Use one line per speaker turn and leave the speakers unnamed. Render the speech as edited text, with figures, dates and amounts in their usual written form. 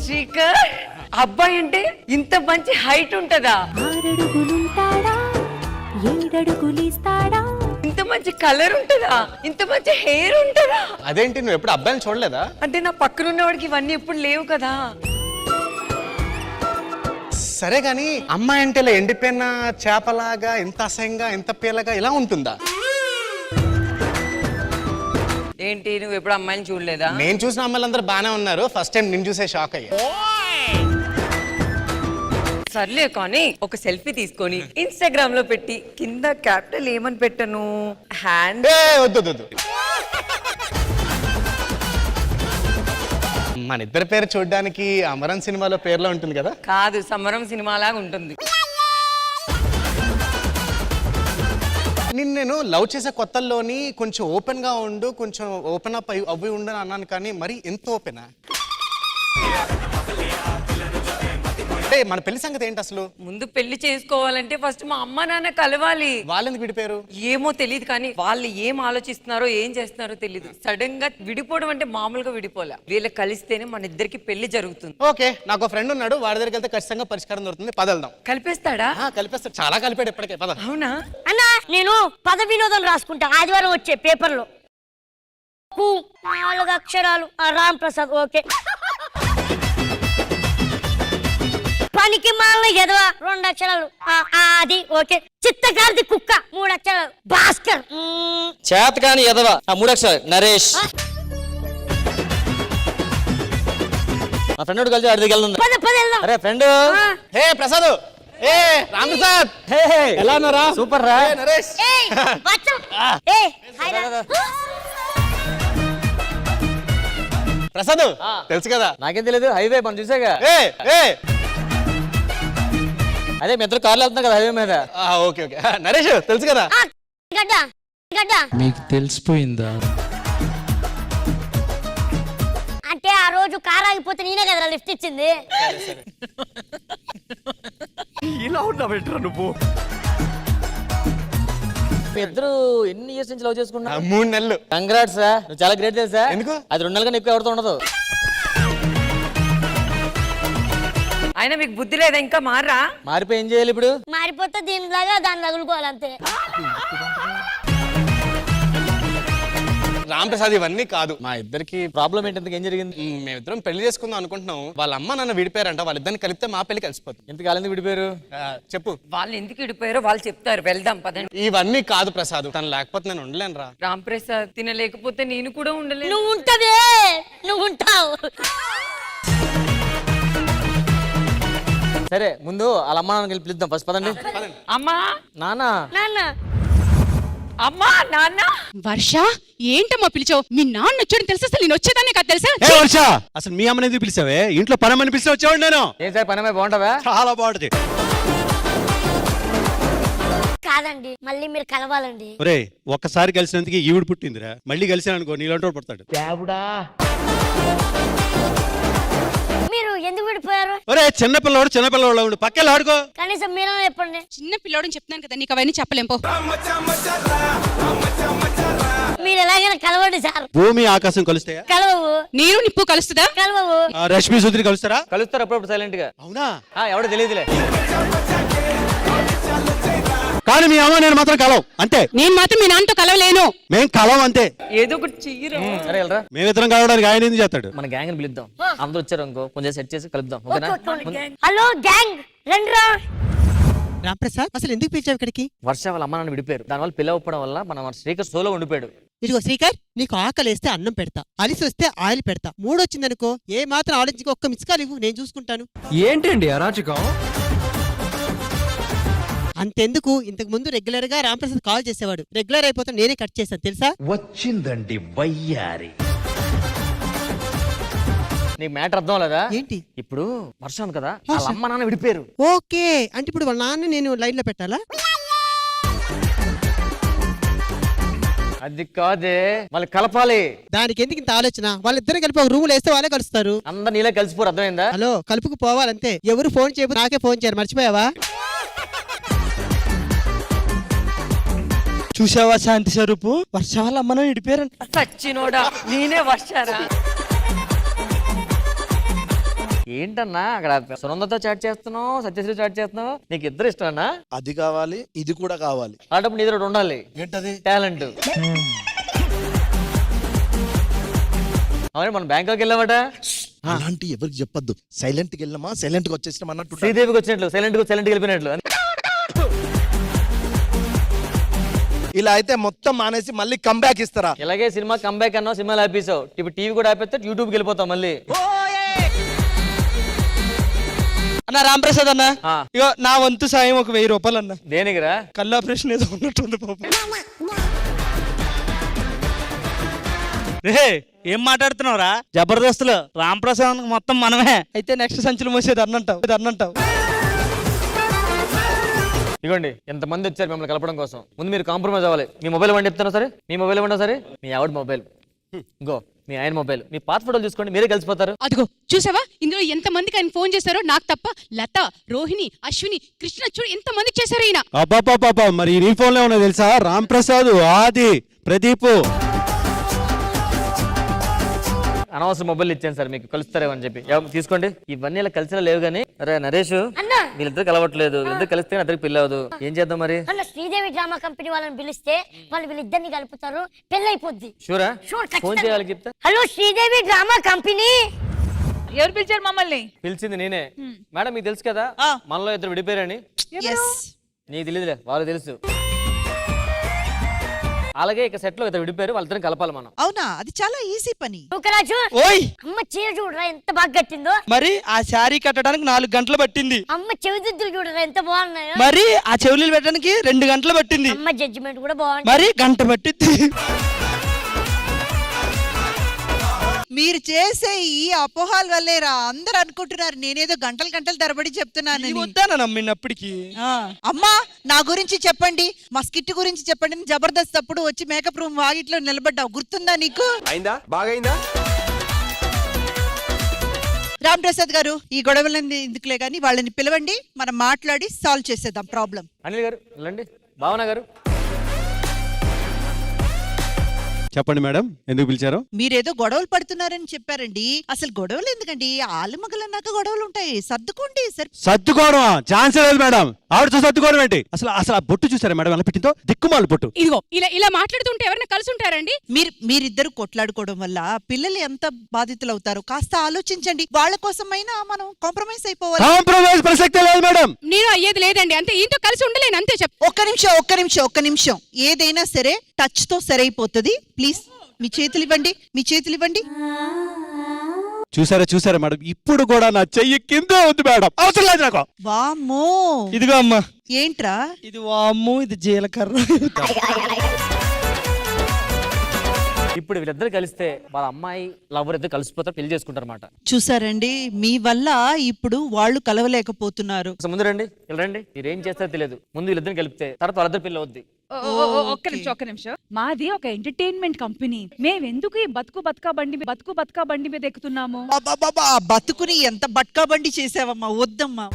శ్రీకర్ అబ్బాయి అంటే ఇంత మంచి హైట్ ఉంటదా?
6 అడుగులుంటాడా 7 అడుగులిస్తాడా?
ఇంత మంచి కలర్ ఉంటదా? ఇంత మంచి హెయిర్ ఉంటదా?
అదేంటి నువ్వు ఎప్పుడు అబ్బాయిని చూడలేదా?
అంటే నా పక్కన ఉన్నవాడికి ఇవన్నీ ఎప్పుడు లేవు కదా.
సరే గాని అమ్మాయి అంటే ఇలా ఎండిపోయిన చేపలాగా ఇంత అసహ్యంగా ఇంత పీలగా ఇలా ఉంటుందా?
ఏంటి నువ్వు ఎప్పుడు అమ్మాయిని చూడలేదా?
నేను చూసిన అమ్మాయిలందరూ బానే ఉన్నారు, ఫస్ట్ టైం నిన్ను చూసే షాక్ అయ్యా.
సర్లే కానీ ఒక సెల్ఫీ తీసుకొని ఇన్స్టాగ్రామ్ లో పెట్టి కింద క్యాపిటల్ ఏమని పెట్టను? హ్యాండ్.
వద్దు వద్దు. మన ఇద్దరి పేరు చూడడానికి అమరన్ సినిమాలో పేర్లో ఉంటుంది కదా?
కాదు, సమరం సినిమా లాగా ఉంటుంది.
నేను లవ్ చేసే కొత్తల్లోని కొంచెం ఓపెన్ గా ఉండు, కొంచెం ఓపెన్ అప్ అవి ఉండని అన్నాను, కానీ మరి ఎంత ఓపెనా? అంటే మన పెళ్లి సంగతి ఏంటి అసలు?
ముందు పెళ్లి చేసుకోవాలంటే ఫస్ట్ మా అమ్మ నాన్న కలవాలి.
వాళ్ళెందుకు విడిపోయారు?
ఏమో తెలియదు, కానీ వాళ్ళు ఏం ఆలోచిస్తున్నారో ఏం చేస్తున్నారో తెలియదు. సడన్ గా విడిపోవడం అంటే మామూలుగా విడిపోలే. వీళ్ళు కలిస్తేనే మన ఇద్దరికి పెళ్లి జరుగుతుంది.
ఓకే, నాకు ఫ్రెండ్ ఉన్నాడు, వాడి దగ్గరికి వెళ్తే ఖచ్చితంగా పరిష్కారం దొరుకుతుంది. పదల్దాం.
కలిపేస్తాడా?
కలిపేస్తాడు, చాలా కలిపాడు ఇప్పటికే. పద.
అవునా
అన్నా, నేను పద వినోదం రాసుకుంటా ఆదివారం వచ్చే పేపర్లో. 4 అక్షరాలు రామ్ ప్రసాద్. ఓకే. పనికి మాల ఎదవ 2 అక్షరాలు అది. ఓకే. చిత్తకారిది కుక్క 3 అక్షరాలు భాస్కర్.
చేతకాని ఎదవ 3 అక్షరాలు నరేష్. మా ఫ్రెండ్ కలిసి అడిగి వెళ్దాం. అరే ఫ్రెండ్.
హే ప్రసాద్. ఏ రామ్ ప్రసాద్. ఎలా ఉన్నారా?
సూపర్ రా.
నరేష్. ప్రసాద్ తెలుసు కదా?
నాకేం తెలియదు, హైవే మనం చూసాగా. అదే మీ ఇద్దరు కార్లు వెళ్తున్నాం కదా హైవే మీద.
Okay okay. నరేష్ తెలుసు కదా?
మీకు తెలిసిపోయిందా?
అంటే ఆ రోజు కార్ ఆగిపోతే నేనే కదా లిఫ్ట్ ఇచ్చింది.
ఇలా ఉన్నా బెటర్ నువ్వు.
మీ ఇద్దరు ఎన్ని ఇయర్స్ నుంచి లవ్ చేసుకున్నా?
3 నెలలు.
కంగ్రాట్స్ రా, నువ్వు చాలా గ్రేట్ తెలుసా.
ఎందుకు?
అది 2 నెలలు కన్నా ఎక్కువ ఎవరితో ఉండదు.
అయినా మీకు బుద్ధి లేదా? ఇంకా మారా?
మారిపోయి ఏం చేయాలి ఇప్పుడు?
మారిపోతే దీనిలాగా దాన్ని తగులుకోవాలి అంతే.
రామ్ ప్రసాద్ ఇవన్నీ కాదు.
మా ఇద్దరికి ప్రాబ్లం ఏంటి? ఏం జరిగింది?
మేమిద్దరం పెళ్లి చేసుకుందాం అనుకుంటున్నాం. వాళ్ళ అమ్మ నాన్న విడిపోయారంట. వాళ్ళిద్దరిని కలిపితే మా పెళ్లి కలిసిపోతుంది.
ఎంతకాలం ఎందుకు విడిపోయారు?
చెప్పు.
వాళ్ళు ఎందుకు విడిపోయారో వాళ్ళు చెప్తారు. వెళ్దాం పదండి.
ఇవన్నీ కాదు ప్రసాద్, తను లేకపోతే నేను ఉండలేను రా.
రామ్ ప్రసాద్ తినలేకపోతే నేను కూడా ఉండలేను.
నువ్వు ఉంటావే, నువ్వు ఉంటావు.
సరే ముందు వాళ్ళ అమ్మ నాన్న పిలుద్దాం ఫస్ట్. పదండి.
అమ్మా
నాన్న.
నాన్న.
అమ్మా నాన్న.
వర్ష ఏంటమ్మా పిలిచావు? మీ నాన్న వచ్చాడు తెలుసా? అసలు నేను వచ్చేదాన్ని కాదు తెలుసా?
వర్ష, అసలు మీ అమ్మని ఎందుకు పిలిచావే? ఇంట్లో పనమని పిలిచి వచ్చేవాడు నేను.
ఏం సార్ పనమే బాగుంటావా?
చాలా బాగుంటది.
కాదండి, మళ్ళీ మీరు కలవాలండి.
ఒరే, ఒక్కసారి కలిసినందుకు ఈవిడ పుట్టిందిరా. మళ్ళీ కలిసాను అనుకో నీళ్ళంటో పడతాడు.
మీరు ఎందుకు విడిపోయారు?
ఒరే చిన్నపిల్లవాడు ఉండు, పక్కన ఆడుకో.
కనీసం మీరు చెప్పండి.
చిన్న పిల్లోడని చెప్తున్నాను కదా, నీకు అవన్నీ చెప్పలేం. పో.
మీరు ఎలాగైనా కలవండి సార్.
భూమి ఆకాశం కలుస్తాయా?
కలవవు.
నీరు నిప్పు కలుస్తుందా?
కలవవు.
రష్మి సుధీర్ కలుస్తారా?
కలుస్తారు అప్పుడప్పుడు సైలెంట్ గా.
అవునా?
ఎవడో తెలియదులే.
కానీ మీ అమ్మ నేను మాత్రం కలవు అంతే.
నేను మాత్రం మీ నాన్నతో కలవలేను.
మేం కలవం అంతే.
ఏదో ఒకటి చెయ్యరా.
సరే వెళ్ళరా.
మేమిద్దరం కలవడానికి ఆయన ఎందుకు చేస్తాడు?
మన గ్యాంగ్ ని పిలుద్దాం. అందరూ వచ్చారు అనుకో, కొంచెం సెట్ చేసి కలుద్దాం. ఓకేనా?
హలో గ్యాంగ్, రండిరా.
రాంప్రసాద్, అసలు ఎందుకు పిలిచావు ఇక్కడికి?
వర్ష వాళ్ళ అమ్మ నాన్న విడిపోయారు. దానివల్ల పిలవడం వల్ల మన శ్రీకర్ సోలో ఉండిపోయాడు.
ఇదిగో శ్రీకర్, నీకు ఆకలేస్తే అన్నం పెడతా, అలిసి వస్తే ఆయిల్ పెడతా. మూడొచ్చిందనుకో ఏ మాత్రం ఆలోచించుకో, ఒక్క మిస్ కాల్ ఇవ్వు, నేను చూసుకుంటాను.
ఏంటండి అరాచకం?
అంతెందుకు, ఇంతకు ముందు రెగ్యులర్ గా రాంప్రసాద్ కాల్ చేసేవాడు. రెగ్యులర్ అయిపోతే నేనే కట్ చేశాను తెలుసా?
వచ్చిందండి వయ్యారి.
నీకు మ్యాటర్ అర్థం లేదా?
ఏంటి?
ఇప్పుడు వర్షం కదా, వాళ్ళ అమ్మ నాన్న విడిపోయారు.
ఓకే, అంటే ఇప్పుడు వాళ్ళ నాన్న నేను లైన్ లో పెట్టాలా?
అది కాదే, వాళ్ళు కలపాలి.
దానికి ఎందుకు ఇంత ఆలోచన? వాళ్ళిద్దరు కలిపి ఒక రూమ్ లో వేస్తే వాళ్ళే కలుస్తారు.
అందరు నీళ్ళ కలిసిపోరు, అర్థమైందా?
హలో, కలుపుకు పోవాలంతే. ఎవరు ఫోన్ చేయబోతు నాకే ఫోన్ చేయరు, మర్చిపోయావా?
చూసావా శాంతి స్వరూపు, వర్ష వాళ్ళ అమ్మను ఇడిపోయారంట.
సచ్చినోడా, నేనే వర్షారా?
ఏంటన్నా అక్కడ సునందతో చాట్ చేస్తున్నావు, సత్యశ్రీ చాట్ చేస్తున్నావు, నీకు ఇద్దరు ఇష్టం అన్నా?
అది కావాలి, ఇది కూడా కావాలి.
అలాంటప్పుడు నీ దగ్గర ఒకటి ఉండాలి,
ఏంటది?
టాలెంట్. అవును, మనం బ్యాంకాక్ వెళ్ళామట.
అలాంటి ఎవరికి చెప్పొద్దు. సైలెంట్ కి వెళ్ళామా, సైలెంట్ కి వచ్చేసినాం అన్నట్టు.
శ్రీదేవికి వచ్చినట్లు సైలెంట్ వెళ్ళిపోయినట్లు.
ఇలా అయితే మొత్తం మానేసి మళ్ళీ కంబ్యాక్ ఇస్తారా?
ఇలాగే సినిమా కంబ్యాక్ అన్నావు, సినిమాలు ఆపేసావు. ఇప్పుడు టీవీ కూడా ఆపేస్తే యూట్యూబ్కి వెళ్ళిపోతావు మళ్ళీ.
అన్న రాంప్రసాద్ అన్న,
ఆ.
ఇగో నా వంతు సాయం ఒక 1000 రూపాయలు అన్న.
దేనికిరా?
కళ్ళు ఆపరేషన్ ఏదో ఉన్నట్టుంది పాపం.
రే ఏం మాట్లాడుతున్నావురా? జబర్దస్తులు రాంప్రసాద్ మొత్తం మనమే.
అయితే నెక్స్ట్ సంచులు మోసేది అన్నంటావు.
ఇగోండి ఎంతమంది వచ్చారు మిమ్మల్ని కలపడం కోసం. ముందు మీరు కాంప్రమైజ్ అవ్వాలి. మీ మొబైల్ ఇవ్వండి చెప్తాను సరే. మీ మొబైల్ ఇవ్వండి సరే. మీ ఆవిడ మొబైల్, ఇంకో మీ ఆయన మొబైల్, మీ పాత ఫోటోలు చూసుకోండి, మీరే కలిసిపోతారు.
అదిగో చూసావా, ఇందులో ఎంత మందికి ఆయన ఫోన్ చేశారో, నాకు తప్ప లత, రోహిణి, అశ్విని, కృష్ణ, చూడు ఎంత మందికి చేశారు ఈయన.
అబ్బాపాపా, మరి నీ ఫోన్లో ఉన్నా తెలుసా? రామ్ ప్రసాద్, ఆది, ప్రదీప్.
అనవసరం మొబైల్ ఇచ్చాను సార్ మీకు, కలుస్తారేమని చెప్పి. తీసుకోండి. ఇవన్నీ ఇలా కలిసినా లేవు కానీ. అరే నరేష్,
అన్నా
వీళ్ళిద్దరు కలవట్లేదు. వీళ్ళిద్దరు కలిస్తే అద్దరికి పెళ్ళి అవ్వదు. ఏం చేద్దాం మరి?
అన్న శ్రీదేవి డ్రామా కంపెనీ వాళ్ళని పిలిస్తే వాళ్ళు వీళ్ళిద్దరిని కలుపుతారు, పెళ్లి అయిపోద్ది.
షూరా?
షూర్, ఖచ్చితంగా.
ఫోన్ చేయాలి చెప్తా.
Hello Sridevi drama company.
ఎవరు పిలిచారు మమ్మల్ని?
పిలిచింది నేనే. మేడం మీకు తెలుసు కదా మనలో ఇద్దరు విడిపోయారని. నీకు తెలియదులే, వాళ్ళు తెలుసు. అలాగే ఇక సెట్ లో ఇద్దరు విడిపోయారు, వాళ్ళిద్దరిని కలపాలి మనం.
అవునా? అది చాలా ఈజీ పని.
రాజు,
ఓయ్
అమ్మ చీర చూడరా ఎంత బాగా కట్టిందో.
మరి ఆ శారీ కట్టడానికి 4 గంటలు పట్టింది.
అమ్మ చెవిదిద్దులు చూడరా ఎంత బాగున్నాయో.
మరి ఆ చెవులు పెట్టడానికి 2 గంటలు పట్టింది.
అమ్మ జడ్జిమెంట్ కూడా బాగుంది.
మరి గంట పట్టింది. మీరు చేసే ఈ అపోహాల వల్లేరా అందరు అనుకుంటున్నారు నేనేదో గంటలు గంటలు తరబడి చెప్తున్నాను. నమ్మినప్పటికి అమ్మా నా గురించి చెప్పండి, మా స్కిట్ గురించి చెప్పండి. జబర్దస్త్ అప్పుడు వచ్చి మేకప్ రూమ్ వాగిట్లో నిలబడ్డావు, గుర్తుందా నీకు?
అయిందా? బాగైందా?
రామ్ ప్రసాద్ గారు, ఈ గొడవలన్నీ ఎందుకులే గానీ వాళ్ళని పిలవండి, మనం మాట్లాడి సాల్వ్ చేసేద్దాం ప్రాబ్లం.
అనిల్ గారు వెళ్ళండి. భావన గారు
చెప్పండి మేడం, ఎందుకు పిలిచారు?
మీరేదో గొడవలు పడుతున్నారని చెప్పారండి. అసలు గొడవలు ఎందుకండి? ఆలుమగలన్నాక గొడవలు ఉంటాయి, సర్దుకోండి.
సర్దుకోవడం ఛాన్స్ లేదు మేడం. ఆవిడతో సర్దుకోవడం ఏంటి? అసలు ఆ బొట్టు చూసారా మేడం ఎలా పెట్టిందో? దిక్కుమాలు బొట్టు.
ఇదిగో ఇలా మాట్లాడుతుంటే ఎవరైనా కలిసి ఉంటారండి?
మీరిద్దరు కొట్లాడుకోవడం వల్ల పిల్లలు ఎంత బాధితులు అవుతారు, కాస్త ఆలోచించండి. వాళ్ళ కోసమైనా మనం కాంప్రమైజ్ అయిపోవాలి.
కాంప్రమైజ్ ప్రసక్తే లేదు మేడం.
నేను అయ్యేది లేదండి, అంతే. ఈయనతో కలిసి ఉండలేను, అంతే.
ఒక్క నిమిషం. ఏదైనా సరే టచ్ తో సరైపోతుంది. ప్లీజ్ మీ చేతులు ఇవ్వండి.
చూసారా మేడం, ఇప్పుడు కూడా నా చెయ్యి కిందే ఉంది మేడం. అవసరం లేదు నాకు.
వామ్మో,
ఇదిగో అమ్మా.
ఏంట్రా
ఇది? వామ్మో, ఇది జీలకర్ర.
ఇప్పుడు వీళ్ళిద్దరు కలిస్తే వాళ్ళ అమ్మాయి లవర్ ఇద్దరు కలిసిపోతారు, పెళ్లి చేసుకుంటారు అన్నమాట.
చూసారండి, మీ వల్ల ఇప్పుడు వాళ్ళు కలవలేకపోతున్నారు.
ముందు రండి, ఇలా రండి. మీరేం చేస్తారో తెలియదు. ముందు వీళ్ళిద్దరిని కలిపితే తర్వాత వాళ్ళిద్దరు పెళ్లి అవుద్ది.
ఒక్క నిమిషం. మాది ఒక ఎంటర్టైన్మెంట్ కంపెనీ. మేమెందుకు ఈ బతుకు బతుకా బండి మీద ఎక్కుతున్నాము?
బతుకుని ఎంత బట్కా బండి చేసావమ్మా, వద్దమ్మా.